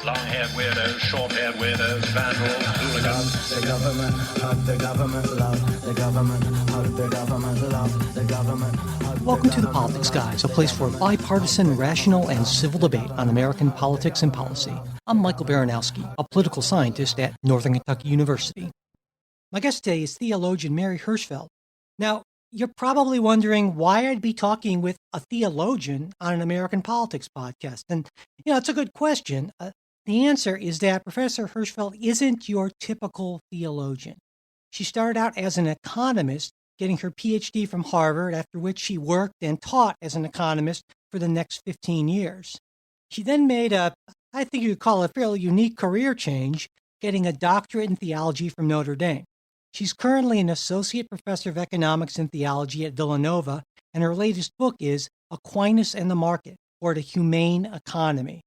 long-haired weirdos, short-haired weirdos, vandals, hooligans. The government, hug the government, love the government, hug the government, love the government. Welcome to The Politics Guys, a place for bipartisan, rational, and civil debate on American politics and policy. I'm Michael Baranowski, a political scientist at Northern Kentucky University. My guest today is theologian Mary Hirschfeld. Now, you're probably wondering why I'd be talking with a theologian on an American politics podcast. And, it's a good question. The answer is that Professor Hirschfeld isn't your typical theologian. She started out as an economist, getting her PhD from Harvard, after which she worked and taught as an economist for the next 15 years. She then made I think you could call it a fairly unique career change, getting a doctorate in theology from Notre Dame. She's currently an associate professor of economics and theology at Villanova, and her latest book is Aquinas and the Market, or the Humane Economy.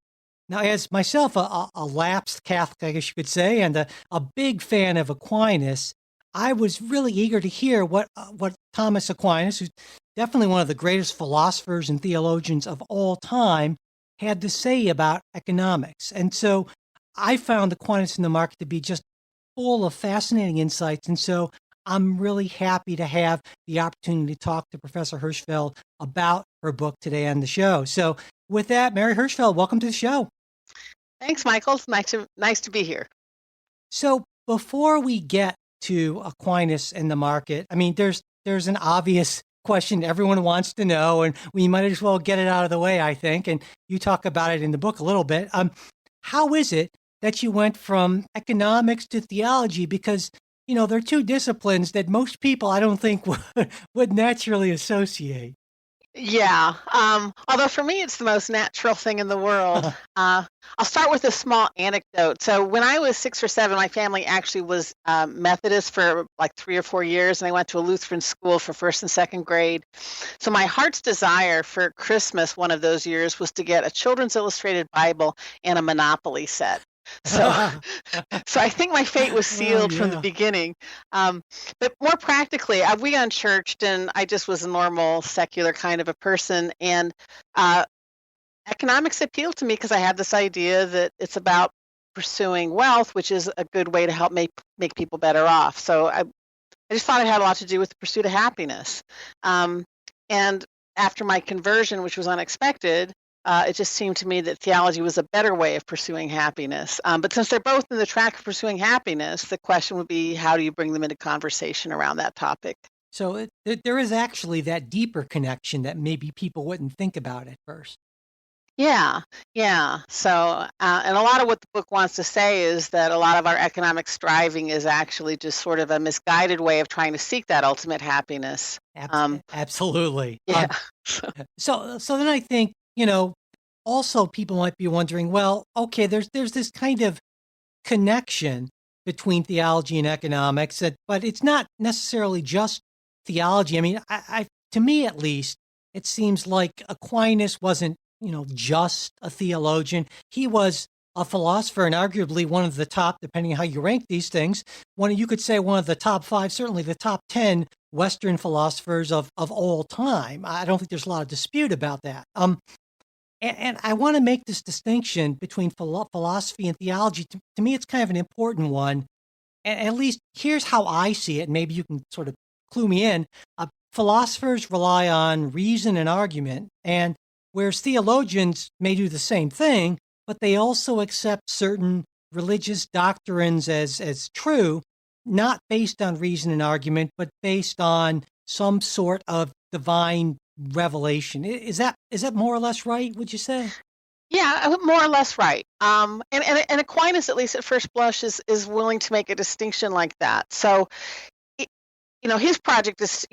Now, as myself, a lapsed Catholic, I guess you could say, and a big fan of Aquinas, I was really eager to hear what Thomas Aquinas, who's definitely one of the greatest philosophers and theologians of all time, had to say about economics. And so I found Aquinas and the Market to be just full of fascinating insights. And so I'm really happy to have the opportunity to talk to Professor Hirschfeld about her book today on the show. So with that, Mary Hirschfeld, welcome to the show. Thanks, Michael. It's nice to be here. So before we get to Aquinas and the Market, I mean, there's an obvious question everyone wants to know, and we might as well get it out of the way, I think. And you talk about it in the book a little bit. How is it that you went from economics to theology? Because, they're two disciplines that most people, I don't think, would naturally associate. Yeah. Although for me, it's the most natural thing in the world. I'll start with a small anecdote. So when I was 6 or 7, my family actually was Methodist for like 3 or 4 years, and I went to a Lutheran school for 1st and 2nd grade. So my heart's desire for Christmas one of those years was to get a Children's Illustrated Bible and a Monopoly set. So I think my fate was sealed from the beginning. But more practically, we got unchurched, and I just was a normal, secular kind of a person. And economics appealed to me because I had this idea that it's about pursuing wealth, which is a good way to help make people better off. So I just thought it had a lot to do with the pursuit of happiness. And after my conversion, which was unexpected, it just seemed to me that theology was a better way of pursuing happiness. But since they're both in the track of pursuing happiness, the question would be, how do you bring them into conversation around that topic? So there is actually that deeper connection that maybe people wouldn't think about at first. Yeah. So, and a lot of what the book wants to say is that a lot of our economic striving is actually just sort of a misguided way of trying to seek that ultimate happiness. Absolutely. Yeah. So then I think, also people might be wondering, well, okay, there's this kind of connection between theology and economics, but it's not necessarily just theology. I mean, to me at least, it seems like Aquinas wasn't, just a theologian. He was a philosopher and arguably one of the top, depending on how you rank these things, you could say one of the top 5, certainly the top 10 Western philosophers of all time. I don't think there's a lot of dispute about that. And I want to make this distinction between philosophy and theology. To me, it's kind of an important one. And at least here's how I see it. Maybe you can sort of clue me in. Philosophers rely on reason and argument, and whereas theologians may do the same thing, but they also accept certain religious doctrines as true, not based on reason and argument, but based on some sort of divine revelation. Is that more or less right, would you say? Yeah, more or less right. And Aquinas, at least at first blush, is willing to make a distinction like that. So, his project is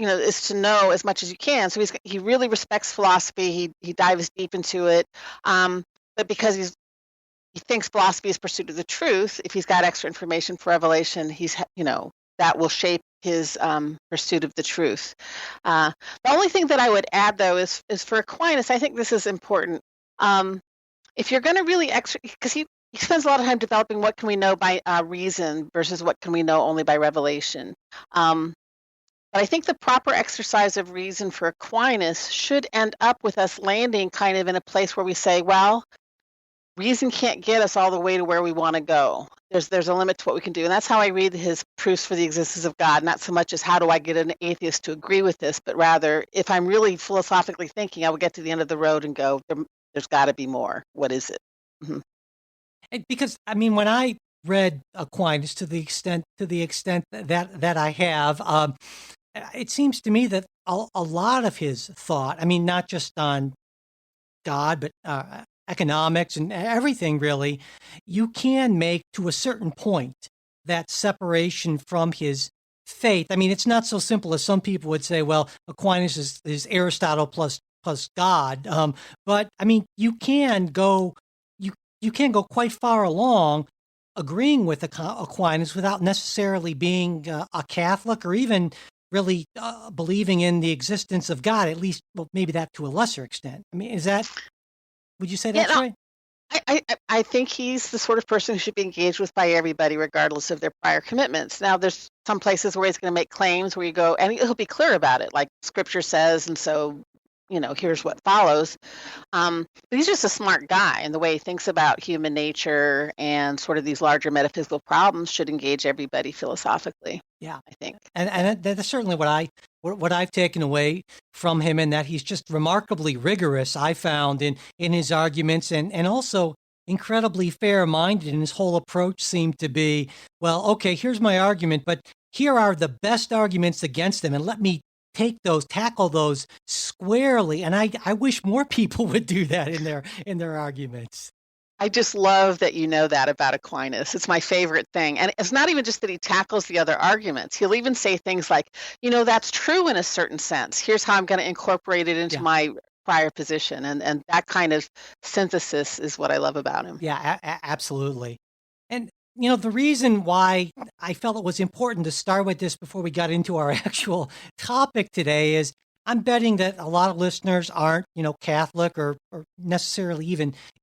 to know as much as you can. So he really respects philosophy. He dives deep into it. But because he thinks philosophy is pursuit of the truth, if he's got extra information for revelation, that will shape his pursuit of the truth. The only thing that I would add, though, is for Aquinas, I think this is important. If you're going to really because he spends a lot of time developing what can we know by reason versus what can we know only by revelation. But I think the proper exercise of reason for Aquinas should end up with us landing kind of in a place where we say, well, reason can't get us all the way to where we want to go. There's a limit to what we can do. And that's how I read his proofs for the existence of God, not so much as how do I get an atheist to agree with this, but rather if I'm really philosophically thinking, I will get to the end of the road and go, there's got to be more. What is it? Mm-hmm. Because I mean, when I read Aquinas to the extent that I have, it seems to me that a lot of his thought, I mean, not just on God, but economics and everything really, you can make to a certain point that separation from his faith. I mean, it's not so simple as some people would say, well, Aquinas is Aristotle plus God. But I mean, you can go quite far along agreeing with Aquinas without necessarily being a Catholic or even really believing in the existence of God, at least, well, maybe that to a lesser extent. I mean, would you say that's right? I think he's the sort of person who should be engaged with by everybody, regardless of their prior commitments. Now, there's some places where he's going to make claims where you go, and he'll be clear about it, like Scripture says, and so, here's what follows. But he's just a smart guy, and the way he thinks about human nature and sort of these larger metaphysical problems should engage everybody philosophically. Yeah, I think, and that's certainly what I've taken away from him, and that he's just remarkably rigorous. I found in his arguments, and also incredibly fair-minded. And his whole approach seemed to be, well, okay, here's my argument, but here are the best arguments against them, and let me tackle those squarely. And I wish more people would do that in their arguments. I just love that you know that about Aquinas. It's my favorite thing. And it's not even just that he tackles the other arguments. He'll even say things like, that's true in a certain sense. Here's how I'm going to incorporate it into my prior position. And that kind of synthesis is what I love about him. Yeah, absolutely. And, the reason why I felt it was important to start with this before we got into our actual topic today is I'm betting that a lot of listeners aren't, Catholic or necessarily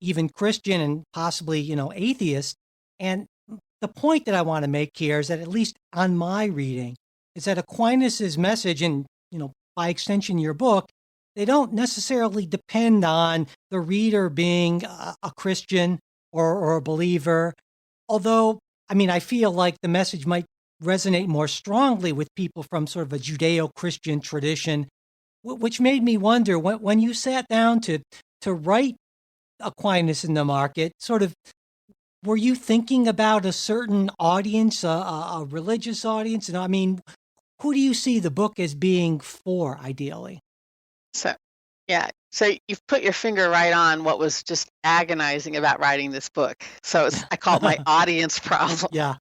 even Christian, and possibly, atheist. And the point that I want to make here is that, at least on my reading, is that Aquinas's message, and, by extension, your book, they don't necessarily depend on the reader being a Christian or a believer. Although, I mean, I feel like the message might resonate more strongly with people from sort of a Judeo-Christian tradition, which made me wonder, when you sat down to write Aquinas in the Market, sort of, were you thinking about a certain audience, a religious audience? And I mean, who do you see the book as being for, ideally? So you've put your finger right on what was just agonizing about writing this book. So I call it my audience problem. Yeah.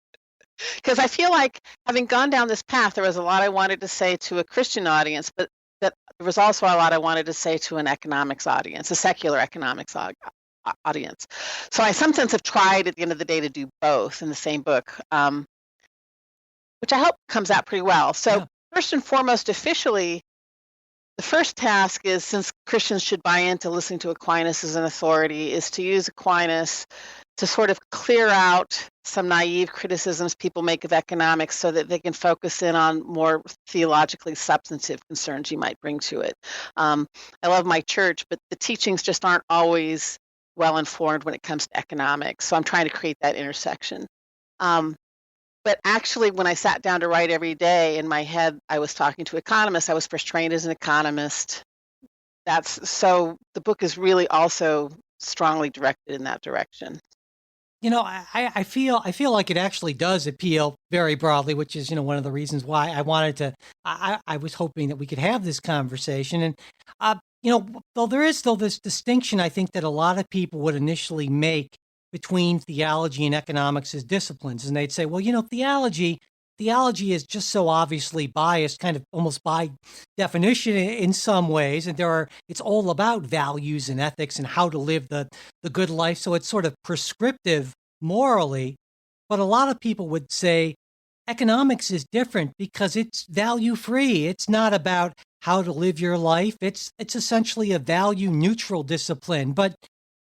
Because I feel like, having gone down this path, there was a lot I wanted to say to a Christian audience, but that there was also a lot I wanted to say to an economics audience, a secular economics audience. So I, some sense, have tried at the end of the day to do both in the same book, which I hope comes out pretty well. So first and foremost, officially, the first task is, since Christians should buy into listening to Aquinas as an authority, is to use Aquinas to sort of clear out some naive criticisms people make of economics so that they can focus in on more theologically substantive concerns you might bring to it. I love my church, but the teachings just aren't always well informed when it comes to economics. So I'm trying to create that intersection. But actually, when I sat down to write every day, in my head, I was talking to economists. I was first trained as an economist. So the book is really also strongly directed in that direction. I feel like it actually does appeal very broadly, which is, one of the reasons why I wanted to, I was hoping that we could have this conversation. And, though there is still this distinction, I think, that a lot of people would initially make between theology and economics as disciplines. And they'd say, well, theology is just so obviously biased, kind of almost by definition in some ways. And it's all about values and ethics and how to live the good life. So it's sort of prescriptive morally. But a lot of people would say economics is different because it's value free. It's not about how to live your life. It's essentially a value neutral discipline. But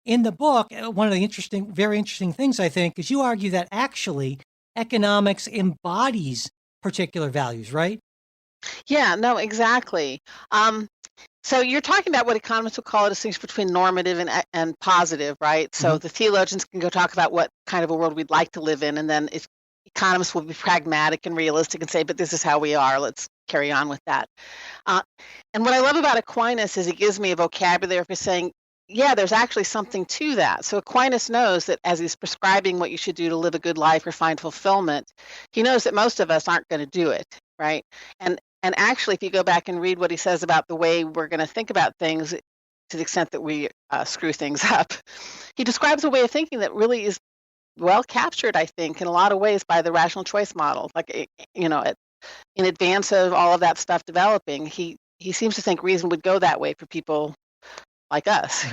in the book, one of the very interesting things, I think, is you argue that actually economics embodies particular values, right? Yeah, no, exactly. So you're talking about what economists would call a distinction between normative and positive, right? So the theologians can go talk about what kind of a world we'd like to live in, and then economists will be pragmatic and realistic and say, but this is how we are. Let's carry on with that. And what I love about Aquinas is he gives me a vocabulary for saying, yeah, there's actually something to that. So Aquinas knows that as he's prescribing what you should do to live a good life or find fulfillment, he knows that most of us aren't going to do it, right? And actually, if you go back and read what he says about the way we're going to think about things, to the extent that we screw things up, he describes a way of thinking that really is well captured, I think, in a lot of ways by the rational choice model. Like, in advance of all of that stuff developing, he seems to think reason would go that way for people like us.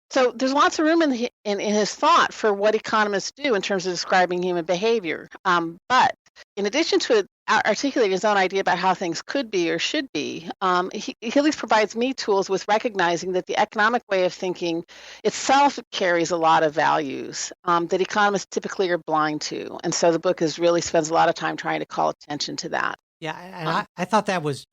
So there's lots of room in his thought for what economists do in terms of describing human behavior. But in addition to articulating his own idea about how things could be or should be, he at least provides me tools with recognizing that the economic way of thinking itself carries a lot of values that economists typically are blind to. And so the book really spends a lot of time trying to call attention to that. Yeah, and I thought that was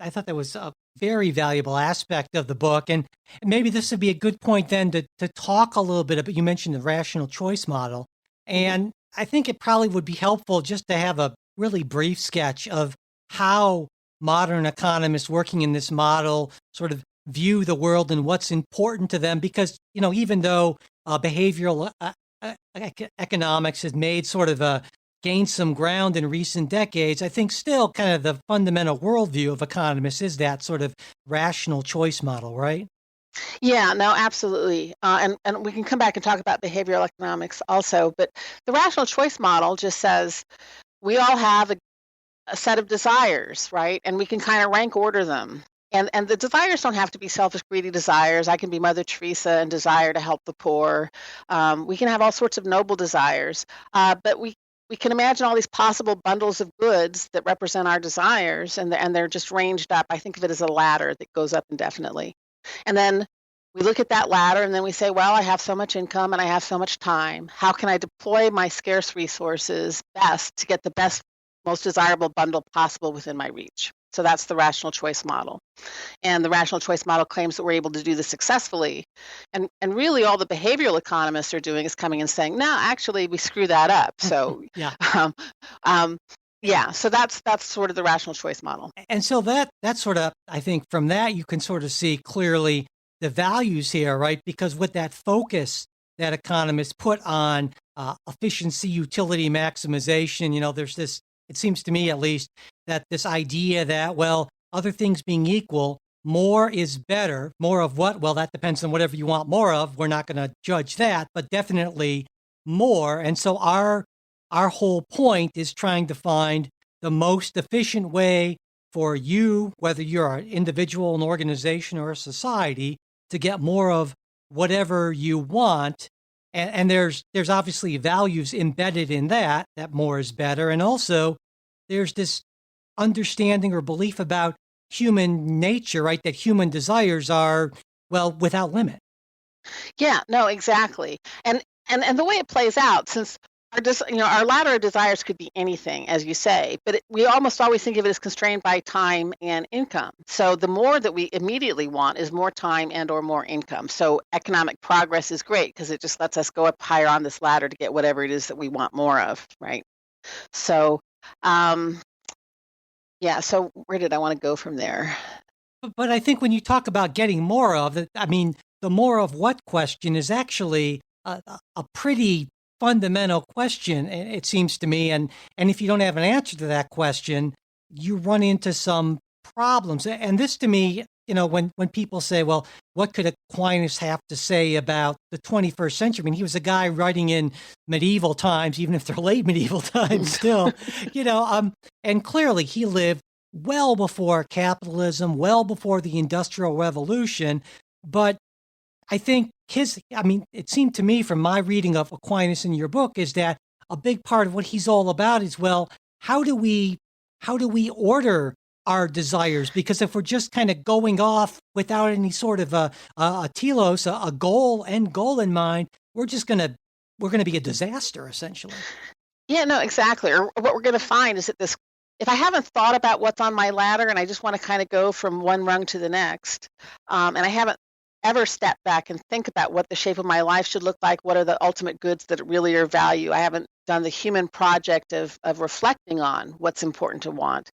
a very valuable aspect of the book, and maybe this would be a good point then to talk a little bit about. You mentioned the rational choice model, and I think it probably would be helpful just to have a really brief sketch of how modern economists working in this model sort of view the world and what's important to them, because even though behavioral economics has made sort of gained some ground in recent decades, I think still kind of the fundamental worldview of economists is that sort of rational choice model, right? Yeah, no, absolutely. And we can come back and talk about behavioral economics also, but the rational choice model just says we all have a set of desires, right? And we can kind of rank order them. And the desires don't have to be selfish, greedy desires. I can be Mother Teresa and desire to help the poor. We can have all sorts of noble desires, but we can imagine all these possible bundles of goods that represent our desires, and they're just ranged up. I think of it as a ladder that goes up indefinitely. And then we look at that ladder and then we say, well, I have so much income and I have so much time. How can I deploy my scarce resources best to get the best, most desirable bundle possible within my reach? So that's the rational choice model. And the rational choice model claims that we're able to do this successfully. And really all the behavioral economists are doing is coming and saying, no, actually, we screw that up. So so that's sort of the rational choice model. And so that's sort of, I think from that, you can sort of see clearly the values here, right? Because with that focus that economists put on efficiency, utility, maximization, there's this, it seems to me at least, that this idea that, well, other things being equal, more is better. More of what? Well, that depends on whatever you want more of. We're not going to judge that, but definitely more. And so our whole point is trying to find the most efficient way for you, whether you're an individual, an organization, or a society, to get more of whatever you want. And there's obviously values embedded in that more is better. And also there's this understanding or belief about human nature, right? That human desires are, well, without limit. Yeah, no, exactly. And the way it plays out, since our ladder of desires could be anything, as you say, but we almost always think of it as constrained by time and income. So the more that we immediately want is more time and or more income. So economic progress is great because it just lets us go up higher on this ladder to get whatever it is that we want more of, right? So, so where did I want to go from there? But I think when you talk about getting more of it, I mean, the more of what question is actually a pretty fundamental question, it seems to me. And if you don't have an answer to that question, you run into some problems. And this to me, when people say, well, what could Aquinas have to say about the 21st century? I mean, he was a guy writing in medieval times, even if they're late medieval times still, and clearly he lived well before capitalism, well before the Industrial Revolution. But I think it seemed to me from my reading of Aquinas in your book is that a big part of what he's all about is, well, how do we order our desires? Because if we're just kind of going off without any sort of a telos, a goal in mind, we're going to be a disaster essentially. Yeah, no, exactly. Or what we're going to find is that if I haven't thought about what's on my ladder and I just want to kind of go from one rung to the next, and I haven't ever step back and think about what the shape of my life should look like, what are the ultimate goods that really are value. I haven't done the human project of reflecting on what's important to want.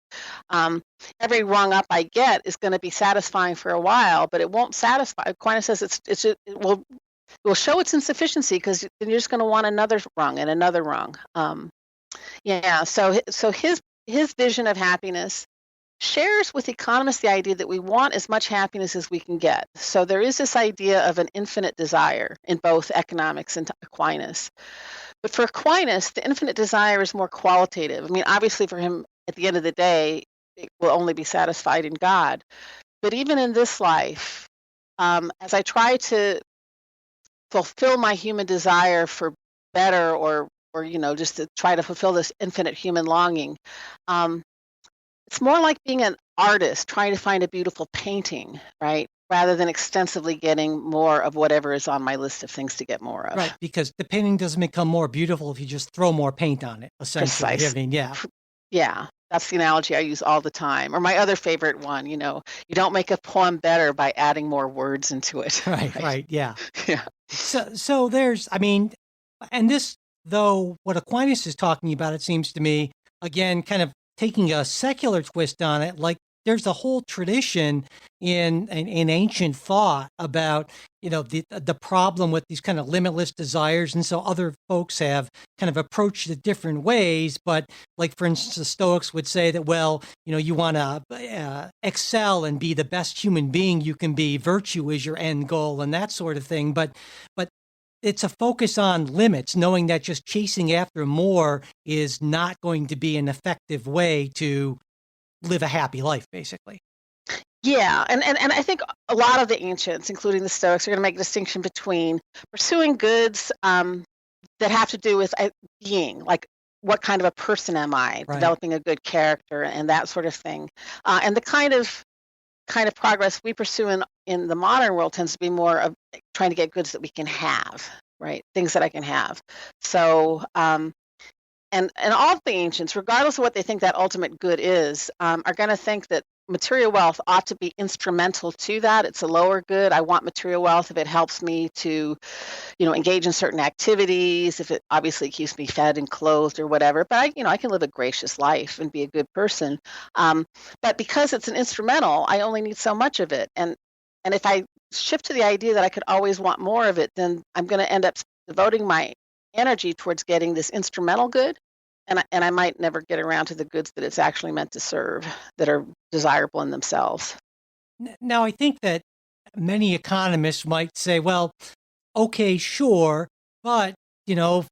Every rung up I get is going to be satisfying for a while, but it won't satisfy. Aquinas says it will show its insufficiency because then you're just going to want another rung and another rung. So his vision of happiness shares with economists the idea that we want as much happiness as we can get. So there is this idea of an infinite desire in both economics and Aquinas. But for Aquinas, the infinite desire is more qualitative. I mean, obviously for him, at the end of the day, it will only be satisfied in God. But even in this life, as I try to fulfill my human desire for better or just to try to fulfill this infinite human longing, it's more like being an artist trying to find a beautiful painting, right? Rather than extensively getting more of whatever is on my list of things to get more of. Right, because the painting doesn't become more beautiful if you just throw more paint on it, essentially. Precisely. I mean, yeah. Yeah, that's the analogy I use all the time. Or my other favorite one, you don't make a poem better by adding more words into it. Right, yeah. Yeah. So there's, I mean, and this, though, what Aquinas is talking about, it seems to me, again, kind of taking a secular twist on it, like there's a whole tradition in ancient thought about, the problem with these kind of limitless desires. And so other folks have kind of approached it different ways. But like, for instance, the Stoics would say that, well, you want to excel and be the best human being you can be. Virtue is your end goal and that sort of thing. But it's a focus on limits, knowing that just chasing after more is not going to be an effective way to live a happy life, basically. Yeah, and I think a lot of the ancients, including the Stoics, are going to make a distinction between pursuing goods that have to do with being, like what kind of a person am I, Right. Developing a good character and that sort of thing, and the kind of progress we pursue in the modern world tends to be more of trying to get goods that we can have, right? Things that I can have. So, and all of the ancients, regardless of what they think that ultimate good is, are going to think that material wealth ought to be instrumental to that. It's a lower good. I want material wealth if it helps me to, engage in certain activities, if it obviously keeps me fed and clothed or whatever. But I can live a gracious life and be a good person. But because it's an instrumental, I only need so much of it. And if I shift to the idea that I could always want more of it, then I'm going to end up devoting my energy towards getting this instrumental good. And I might never get around to the goods that it's actually meant to serve, that are desirable in themselves. Now, I think that many economists might say, well, okay, sure, but,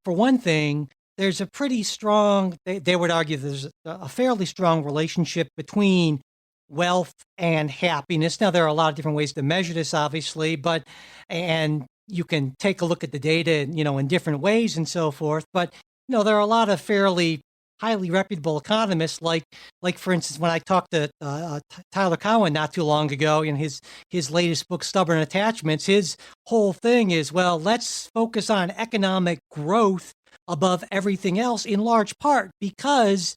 for one thing, there's a pretty strong, they would argue there's a fairly strong relationship between wealth and happiness. Now, there are a lot of different ways to measure this, obviously, and you can take a look at the data, in different ways and so forth, but there are a lot of fairly highly reputable economists, like for instance, when I talked to Tyler Cowen not too long ago in his latest book, Stubborn Attachments, his whole thing is, well, let's focus on economic growth above everything else, in large part because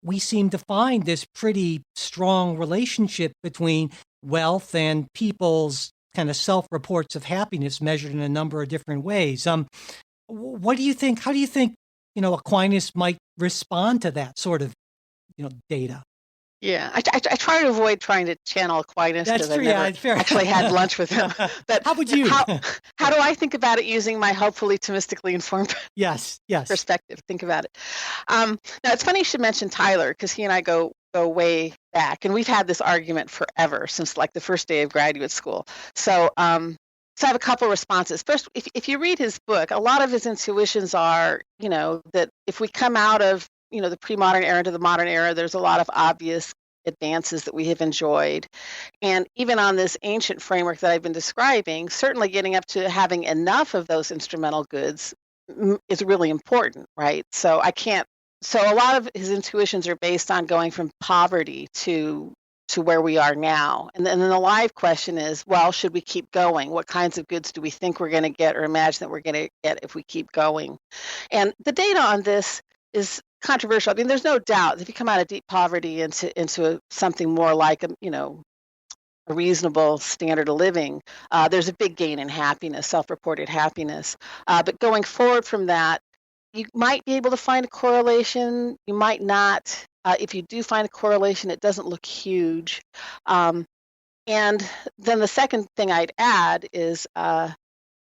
we seem to find this pretty strong relationship between wealth and people's kind of self-reports of happiness measured in a number of different ways. What do you think? How do you think Aquinas might respond to that sort of, data? Yeah, I try to avoid trying to channel Aquinas because I've never actually had lunch with him. But how would you? How do I think about it using my hopefully Thomistically informed yes perspective? Think about it. Now, it's funny you should mention Tyler because he and I go way back, and we've had this argument forever since like the first day of graduate school. So I have a couple of responses. First, if you read his book, a lot of his intuitions are, that if we come out of, the pre-modern era into the modern era, there's a lot of obvious advances that we have enjoyed. And even on this ancient framework that I've been describing, certainly getting up to having enough of those instrumental goods is really important, right? So a lot of his intuitions are based on going from poverty to where we are now. And then the live question is, well, should we keep going? What kinds of goods do we think we're going to get or imagine that we're going to get if we keep going? And the data on this is controversial. I mean, there's no doubt if you come out of deep poverty into something more like a reasonable standard of living, there's a big gain in happiness, self-reported happiness. But going forward from that, you might be able to find a correlation. You might not. If you do find a correlation, it doesn't look huge. And then the second thing I'd add is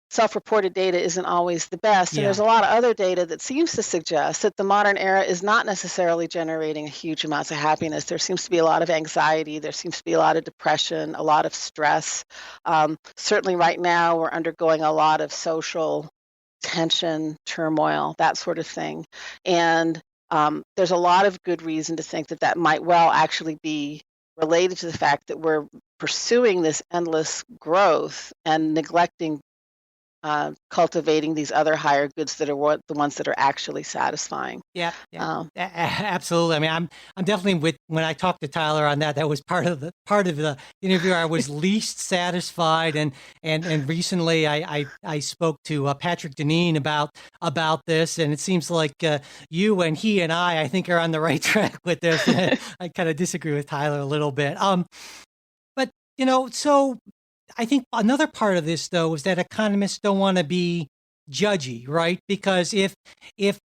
self-reported data isn't always the best. And there's a lot of other data that seems to suggest that the modern era is not necessarily generating huge amounts of happiness. There seems to be a lot of anxiety. There seems to be a lot of depression, a lot of stress. Certainly right now, we're undergoing a lot of social tension, turmoil, that sort of thing. And there's a lot of good reason to think that that might well actually be related to the fact that we're pursuing this endless growth and neglecting cultivating these other higher goods that are the ones that are actually satisfying. Absolutely. I mean, I'm definitely when I talked to Tyler on that. That was part of the interview. I was least satisfied, and recently I spoke to Patrick Deneen about this, and it seems like you and he and I think are on the right track with this. I kind of disagree with Tyler a little bit. But so. I think another part of this, though, is that economists don't want to be judgy, right? Because if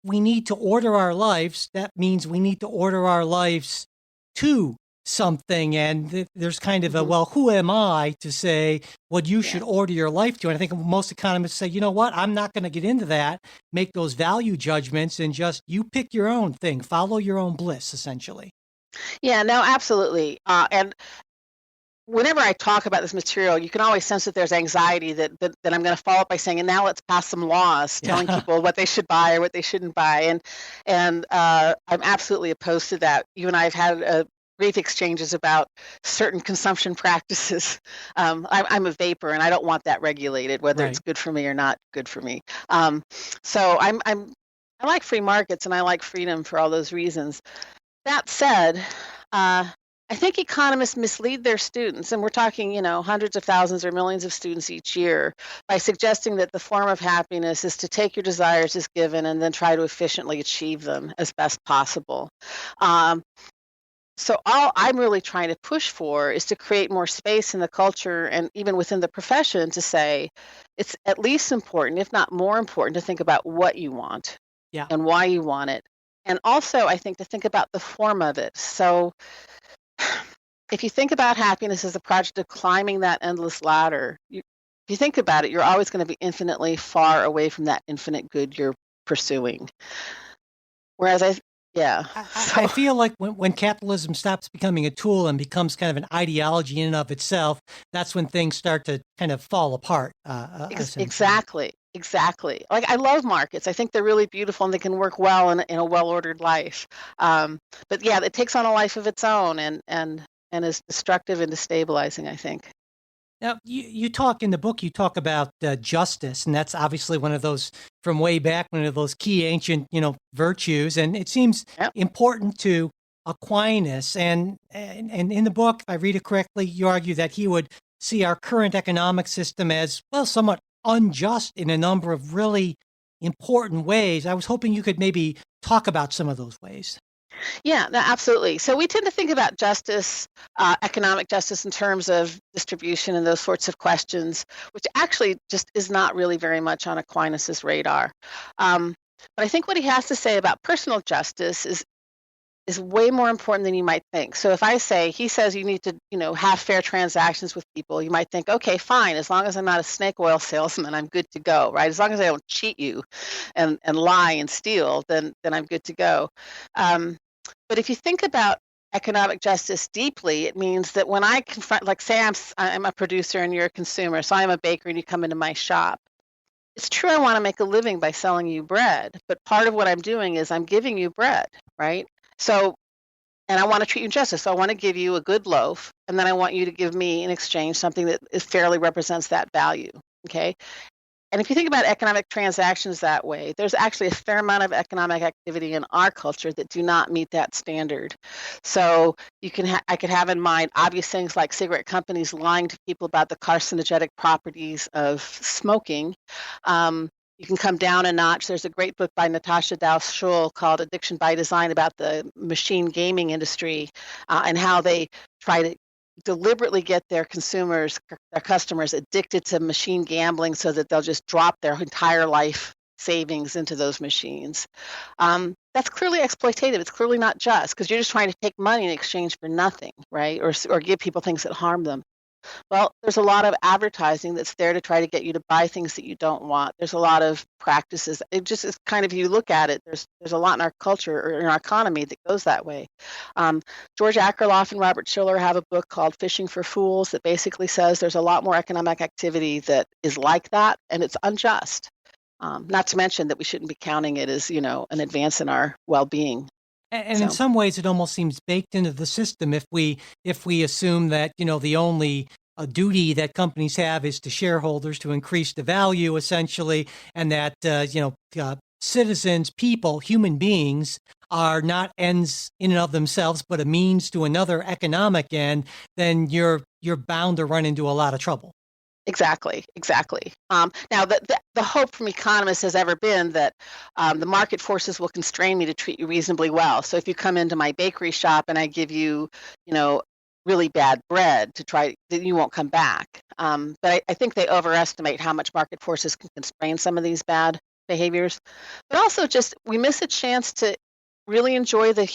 we need to order our lives, that means we need to order our lives to something. And there's kind of well, who am I to say what you should order your life to? And I think most economists say, you know what, I'm not going to get into that, make those value judgments, and just you pick your own thing, follow your own bliss, essentially. Yeah, no, absolutely. And whenever I talk about this material, you can always sense that there's anxiety that I'm going to follow up by saying, and now let's pass some laws telling people what they should buy or what they shouldn't buy. And I'm absolutely opposed to that. You and I have had brief exchanges about certain consumption practices. I'm a vapor, and I don't want that regulated, whether it's good for me or not good for me. So I like free markets, and I like freedom for all those reasons. That said, I think economists mislead their students, and we're talking, hundreds of thousands or millions of students each year, by suggesting that the form of happiness is to take your desires as given and then try to efficiently achieve them as best possible. So all I'm really trying to push for is to create more space in the culture and even within the profession to say it's at least important, if not more important, to think about what you want and why you want it. And also, I think, to think about the form of it. So if you think about happiness as a project of climbing that endless ladder, if you think about it, you're always going to be infinitely far away from that infinite good you're pursuing. Whereas I feel like when capitalism stops becoming a tool and becomes kind of an ideology in and of itself, that's when things start to kind of fall apart. Exactly. Like, I love markets. I think they're really beautiful and they can work well in a well-ordered life. But it takes on a life of its own and is destructive and destabilizing, I think. Now, you talk in the book, you talk about justice, and that's obviously one of those from way back, one of those key ancient, virtues. And it seems important to Aquinas. And in the book, if I read it correctly, you argue that he would see our current economic system as, well, somewhat unjust in a number of really important ways. I was hoping you could maybe talk about some of those ways. Yeah, no, absolutely. So we tend to think about justice, economic justice, in terms of distribution and those sorts of questions, which actually just is not really very much on Aquinas's radar. But I think what he has to say about personal justice is way more important than you might think. So if he says you need to, have fair transactions with people, you might think, okay, fine, as long as I'm not a snake oil salesman, I'm good to go, right? As long as I don't cheat you and lie and steal, then I'm good to go. But if you think about economic justice deeply, it means that when I confront, like, say I'm a producer and you're a consumer, so I'm a baker and you come into my shop. It's true I want to make a living by selling you bread, but part of what I'm doing is I'm giving you bread, right? So, and I want to treat you justice. So I want to give you a good loaf, and then I want you to give me in exchange something that fairly represents that value, okay? And if you think about economic transactions that way, there's actually a fair amount of economic activity in our culture that do not meet that standard. So I could have in mind obvious things like cigarette companies lying to people about the carcinogenic properties of smoking. you can come down a notch. There's a great book by Natasha Dow-Schull called Addiction by Design about the machine gaming industry and how they try to deliberately get their consumers, their customers addicted to machine gambling so that they'll just drop their entire life savings into those machines. That's clearly exploitative. It's clearly not just because you're just trying to take money in exchange for nothing, right? Or give people things that harm them. Well, there's a lot of advertising that's there to try to get you to buy things that you don't want. There's a lot of practices. It just is kind of, you look at it, there's a lot in our culture or in our economy that goes that way. George Akerlof and Robert Schiller have a book called Fishing for Fools that basically says there's a lot more economic activity that is like that, and it's unjust. Not to mention that we shouldn't be counting it as, an advance in our well-being. And in some ways, it almost seems baked into the system if we assume that, the only duty that companies have is to shareholders to increase the value, essentially, and that, citizens, people, human beings are not ends in and of themselves, but a means to another economic end, then you're bound to run into a lot of trouble. Exactly. Now, the hope from economists has ever been that the market forces will constrain me to treat you reasonably well. So if you come into my bakery shop and I give you, really bad bread then you won't come back. But I think they overestimate how much market forces can constrain some of these bad behaviors. But also just we miss a chance to really enjoy the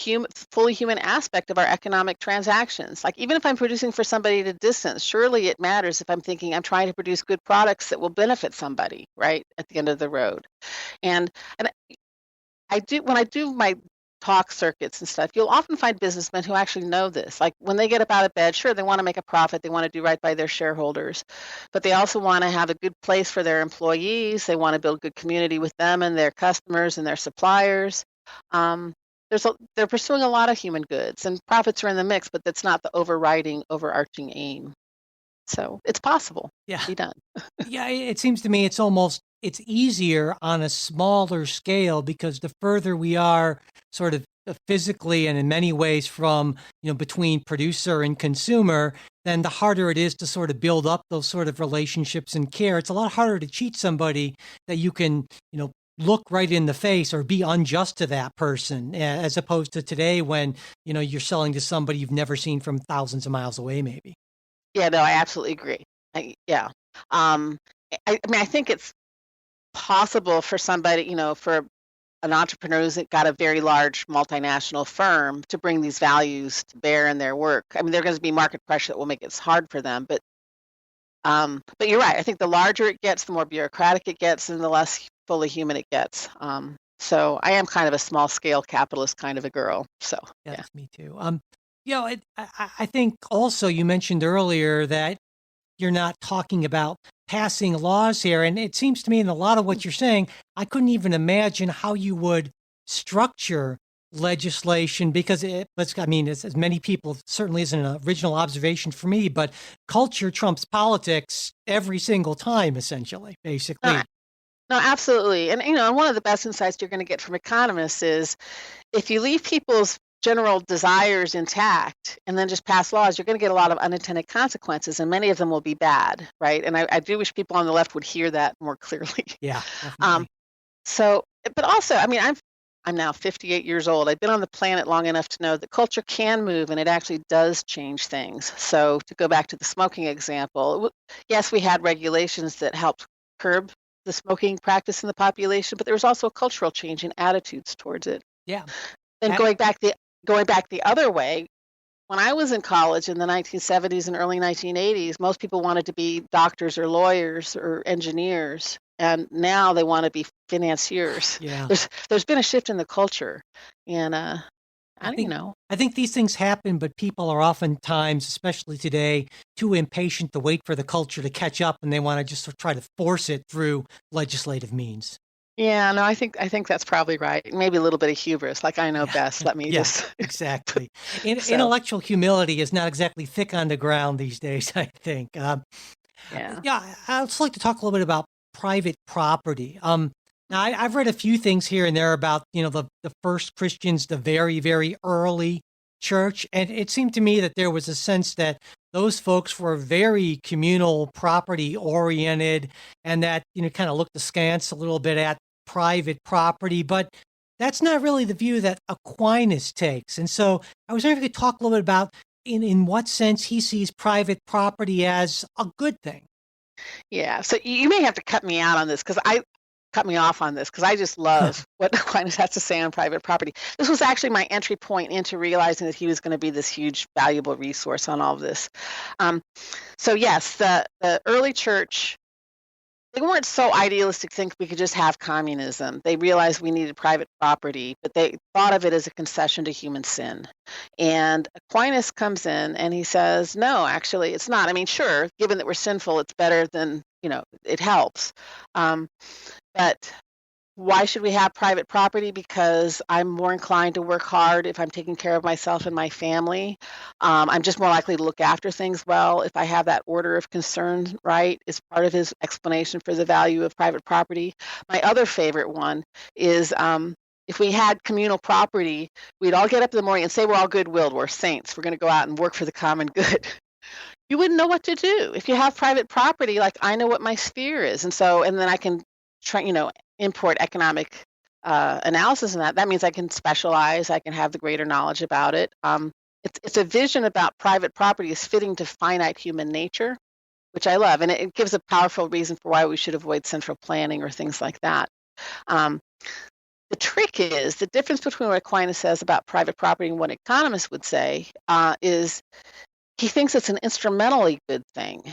fully human aspect of our economic transactions. Like even if I'm producing for somebody at a distance, surely it matters if I'm thinking I'm trying to produce good products that will benefit somebody, right, at the end of the road. And I do, when I do my talk circuits and stuff, you'll often find businessmen who actually know this. Like when they get up out of bed, sure, they want to make a profit, they want to do right by their shareholders, but they also want to have a good place for their employees. They want to build good community with them and their customers and their suppliers. They're pursuing a lot of human goods, and profits are in the mix, but that's not the overarching aim. So it's possible to be done. Yeah, it seems to me it's easier on a smaller scale because the further we are sort of physically and in many ways from, between producer and consumer, then the harder it is to sort of build up those sort of relationships and care. It's a lot harder to cheat somebody that you can, look right in the face or be unjust to that person, as opposed to today when, you're selling to somebody you've never seen from thousands of miles away, maybe. Yeah, no, I absolutely agree. I think it's possible for somebody, for an entrepreneur who's got a very large multinational firm to bring these values to bear in their work. I mean, there's going to be market pressure that will make it hard for them, but you're right. I think the larger it gets, the more bureaucratic it gets, and the less fully human it gets. So I am kind of a small scale capitalist kind of a girl. So that's me too. I think also you mentioned earlier that you're not talking about passing laws here, and it seems to me in a lot of what you're saying, I couldn't even imagine how you would structure legislation because as many people, certainly isn't an original observation for me, but culture trumps politics every single time, essentially, basically. No, absolutely. And, one of the best insights you're going to get from economists is if you leave people's general desires intact and then just pass laws, you're going to get a lot of unintended consequences, and many of them will be bad, right? And I do wish people on the left would hear that more clearly. Yeah, definitely. But also, I'm now 58 years old. I've been on the planet long enough to know that culture can move and it actually does change things. So to go back to the smoking example, yes, we had regulations that helped curb the smoking practice in the population, but there was also a cultural change in attitudes towards it. Yeah. And going back the other way, when I was in college in the 1970s and early 1980s, most people wanted to be doctors or lawyers or engineers, and now they want to be financiers. Yeah. There's been a shift in the culture, and I think these things happen, but people are oftentimes, especially today, too impatient to wait for the culture to catch up, and they want to just sort of try to force it through legislative means. Yeah, no, I think that's probably right. Maybe a little bit of hubris, like I know best. Let me just exactly. Intellectual humility is not exactly thick on the ground these days, I think. I'd also like to talk a little bit about private property. Now, I've read a few things here and there about, the first Christians, the very, very early church. And it seemed to me that there was a sense that those folks were very communal, property oriented, and that, kind of looked askance a little bit at private property. But that's not really the view that Aquinas takes. And so I was wondering if you could talk a little bit about in what sense he sees private property as a good thing. Yeah. So you may have to cut me out on this cut me off on this because I just love what Aquinas has to say on private property. This was actually my entry point into realizing that he was going to be this huge, valuable resource on all of this. So yes, the early church, they weren't so idealistic to think we could just have communism. They realized we needed private property, but they thought of it as a concession to human sin. And Aquinas comes in and he says, no, actually, it's not. I mean, sure, given that we're sinful, it's better than, it helps. But why should we have private property? Because I'm more inclined to work hard if I'm taking care of myself and my family. I'm just more likely to look after things well if I have that order of concern, right? Is part of his explanation for the value of private property. My other favorite one is if we had communal property, we'd all get up in the morning and say we're all good-willed, we're saints, we're going to go out and work for the common good. You wouldn't know what to do. If you have private property, like I know what my sphere is, and then I can try, import economic analysis in that. That means I can specialize. I can have the greater knowledge about it. It's a vision about private property is fitting to finite human nature, which I love, and it gives a powerful reason for why we should avoid central planning or things like that. The trick is the difference between what Aquinas says about private property and what economists would say is he thinks it's an instrumentally good thing.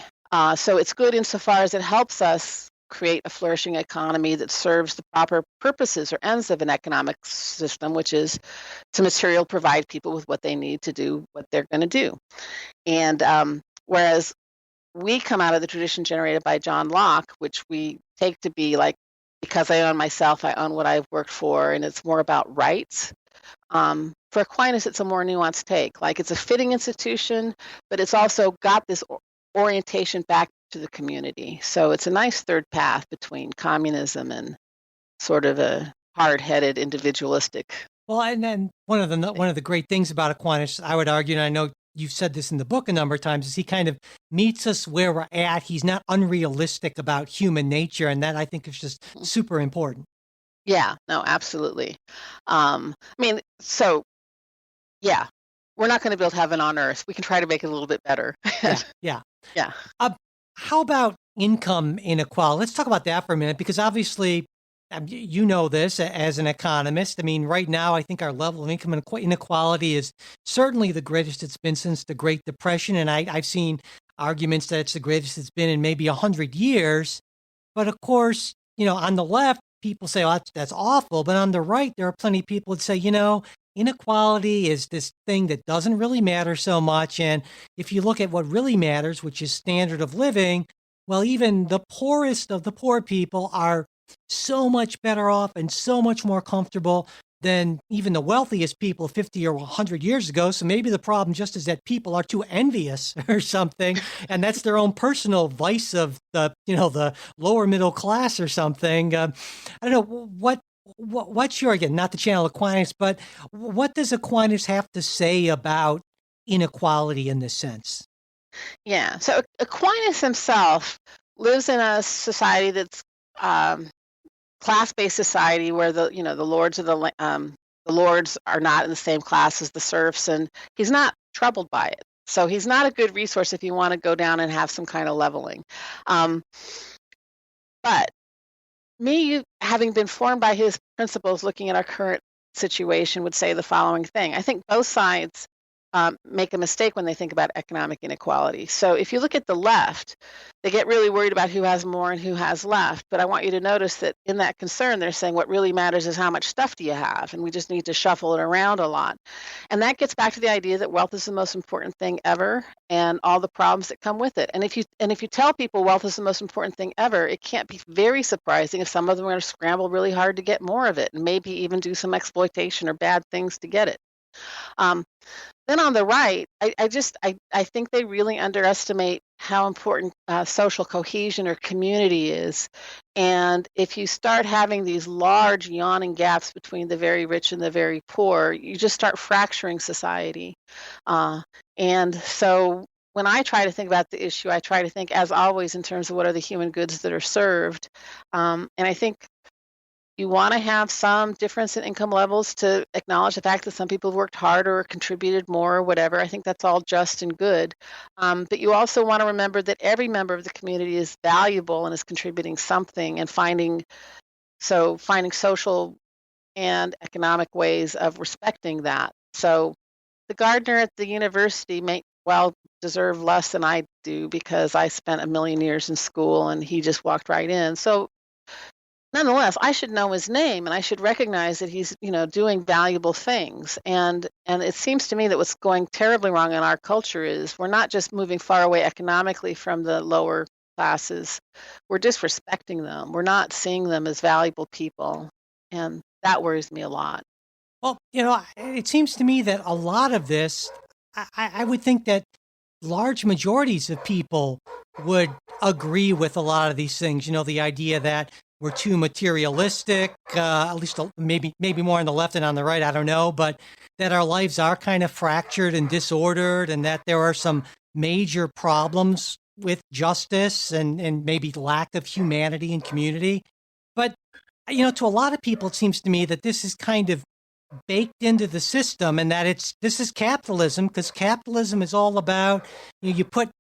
So it's good insofar as it helps us create a flourishing economy that serves the proper purposes or ends of an economic system, which is to material provide people with what they need to do what they're going to do. And whereas we come out of the tradition generated by John Locke, which we take to be like, because I own myself, I own what I've worked for, and it's more about rights. For Aquinas, it's a more nuanced take. Like it's a fitting institution, but it's also got this orientation back to the community. So it's a nice third path between communism and sort of a hard-headed individualistic. Well, and then one of the great things about Aquinas, I would argue, and I know you've said this in the book a number of times, is he kind of meets us where we're at. He's not unrealistic about human nature, and that I think is just super important. Yeah, no, absolutely. Yeah, we're not going to build heaven on earth. We can try to make it a little bit better. Yeah. Yeah. How about income inequality? Let's talk about that for a minute, because obviously, you know this as an economist. I mean, right now, I think our level of income inequality is certainly the greatest it's been since the Great Depression. And I've seen arguments that it's the greatest it's been in maybe 100 years. But of course, on the left, people say, oh, that's awful. But on the right, there are plenty of people that say, inequality is this thing that doesn't really matter so much. And if you look at what really matters, which is standard of living, well, even the poorest of the poor people are so much better off and so much more comfortable than even the wealthiest people 50 or 100 years ago. So maybe the problem just is that people are too envious or something, and that's their own personal vice of the lower middle class or something. I don't know what's your, again, not the channel Aquinas, but what does Aquinas have to say about inequality in this sense? Yeah. So Aquinas himself lives in a society that's class-based society where the lords of the lords are not in the same class as the serfs, and he's not troubled by it. So he's not a good resource if you want to go down and have some kind of leveling. But me, having been formed by his principles, looking at our current situation, would say the following thing. I think both sides make a mistake when they think about economic inequality. So if you look at the left, they get really worried about who has more and who has left. But I want you to notice that in that concern, they're saying what really matters is how much stuff do you have, and we just need to shuffle it around a lot. And that gets back to the idea that wealth is the most important thing ever, and all the problems that come with it. And if you tell people wealth is the most important thing ever, it can't be very surprising if some of them are going to scramble really hard to get more of it, and maybe even do some exploitation or bad things to get it. Um, then on the right, I think they really underestimate how important social cohesion or community is. And if you start having these large yawning gaps between the very rich and the very poor, you just start fracturing society. And so when I try to think about the issue, I try to think, as always, in terms of what are the human goods that are served. And I think you want to have some difference in income levels to acknowledge the fact that some people have worked harder or contributed more or whatever. I think that's all just and good. But you also want to remember that every member of the community is valuable and is contributing something, and finding social and economic ways of respecting that. So the gardener at the university may well deserve less than I do because I spent a million years in school and he just walked right in. So nonetheless, I should know his name and I should recognize that he's, doing valuable things. And it seems to me that what's going terribly wrong in our culture is we're not just moving far away economically from the lower classes, we're disrespecting them. We're not seeing them as valuable people. And that worries me a lot. Well, it seems to me that a lot of this, I would think that large majorities of people would agree with a lot of these things. The idea that we're too materialistic, at least maybe more on the left than on the right, I don't know, but that our lives are kind of fractured and disordered, and that there are some major problems with justice and maybe lack of humanity and community. But, to a lot of people, it seems to me that this is kind of baked into the system, and that this is capitalism, because capitalism is all about, you put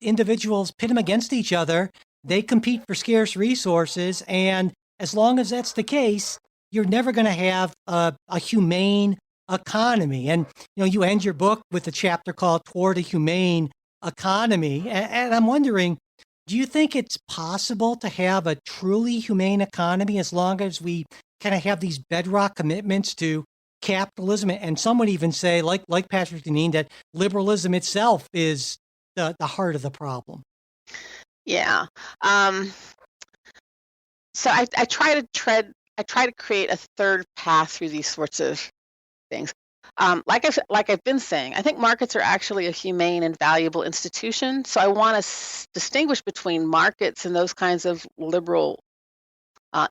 individuals, pit them against each other, they compete for scarce resources, and as long as that's the case, you're never going to have a humane economy. And you end your book with a chapter called Toward a Humane Economy, and I'm wondering, do you think it's possible to have a truly humane economy as long as we kind of have these bedrock commitments to capitalism? And some would even say, like Patrick Deneen, that liberalism itself is the heart of the problem. Yeah. So I try to create a third path through these sorts of things. Like I've been saying, I think markets are actually a humane and valuable institution. So I want to distinguish between markets and those kinds of liberal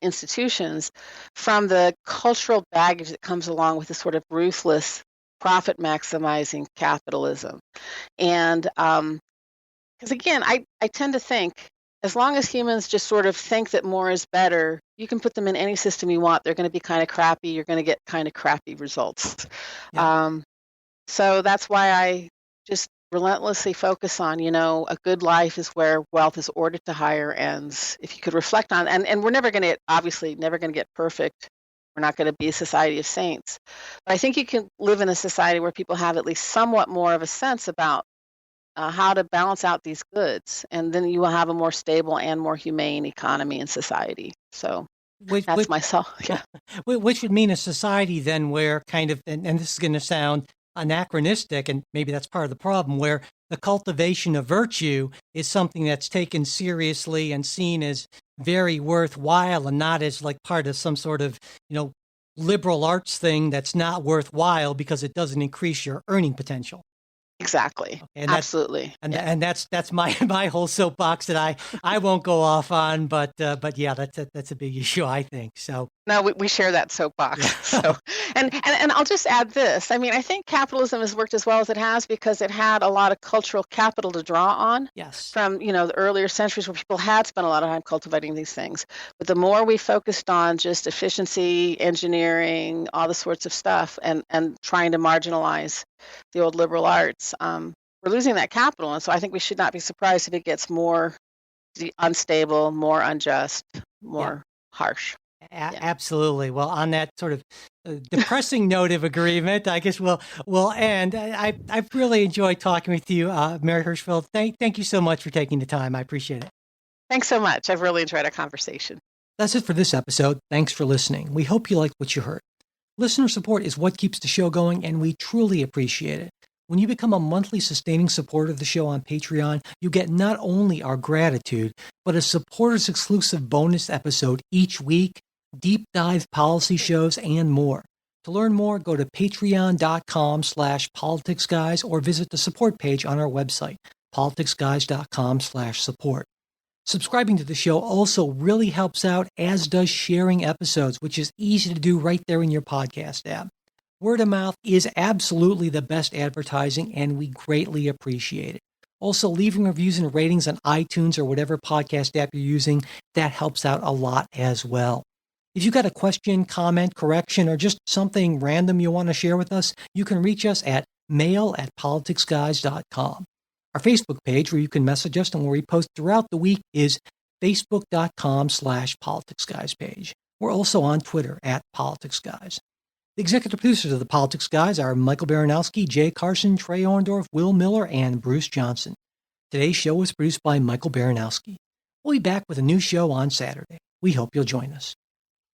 institutions from the cultural baggage that comes along with this sort of ruthless profit maximizing capitalism. And because again, I tend to think as long as humans just sort of think that more is better, you can put them in any system you want. They're going to be kind of crappy. You're going to get kind of crappy results. Yeah. So that's why I just relentlessly focus on, a good life is where wealth is ordered to higher ends. If you could reflect on, and we're never going to get perfect. We're not going to be a society of saints. But I think you can live in a society where people have at least somewhat more of a sense about how to balance out these goods, and then you will have a more stable and more humane economy and society. So that's myself. Yeah. Which would mean a society then where kind of, and this is going to sound anachronistic, and maybe that's part of the problem, where the cultivation of virtue is something that's taken seriously and seen as very worthwhile, and not as like part of some sort of, liberal arts thing that's not worthwhile because it doesn't increase your earning potential. Exactly. And absolutely. And that's my whole soapbox that I won't go off on, but yeah, that's a big issue, I think. So no, we share that soapbox. Yeah. So and I'll just add this. I mean, I think capitalism has worked as well as it has because it had a lot of cultural capital to draw on. Yes. From the earlier centuries where people had spent a lot of time cultivating these things. But the more we focused on just efficiency, engineering, all the sorts of stuff, and trying to marginalize the old liberal arts, we're losing that capital. And so I think we should not be surprised if it gets more unstable, more unjust, more harsh. Absolutely. Well, on that sort of depressing note of agreement, I guess we'll end. I've really enjoyed talking with you, Mary Hirschfeld. Thank you so much for taking the time. I appreciate it. Thanks so much. I've really enjoyed our conversation. That's it for this episode. Thanks for listening. We hope you liked what you heard. Listener support is what keeps the show going, and we truly appreciate it. When you become a monthly sustaining supporter of the show on Patreon, you get not only our gratitude, but a supporters exclusive bonus episode each week, deep dive policy shows, and more. To learn more, go to patreon.com/politicsguys or visit the support page on our website, politicsguys.com/support. Subscribing to the show also really helps out, as does sharing episodes, which is easy to do right there in your podcast app. Word of mouth is absolutely the best advertising, and we greatly appreciate it. Also, leaving reviews and ratings on iTunes or whatever podcast app you're using, that helps out a lot as well. If you've got a question, comment, correction, or just something random you want to share with us, you can reach us at mail@politicsguys.com. Our Facebook page, where you can message us and where we post throughout the week, is facebook.com/politicsguys page. We're also on Twitter @politicsguys. The executive producers of the Politics Guys are Michael Baranowski, Jay Carson, Trey Orndorff, Will Miller, and Bruce Johnson. Today's show was produced by Michael Baranowski. We'll be back with a new show on Saturday. We hope you'll join us.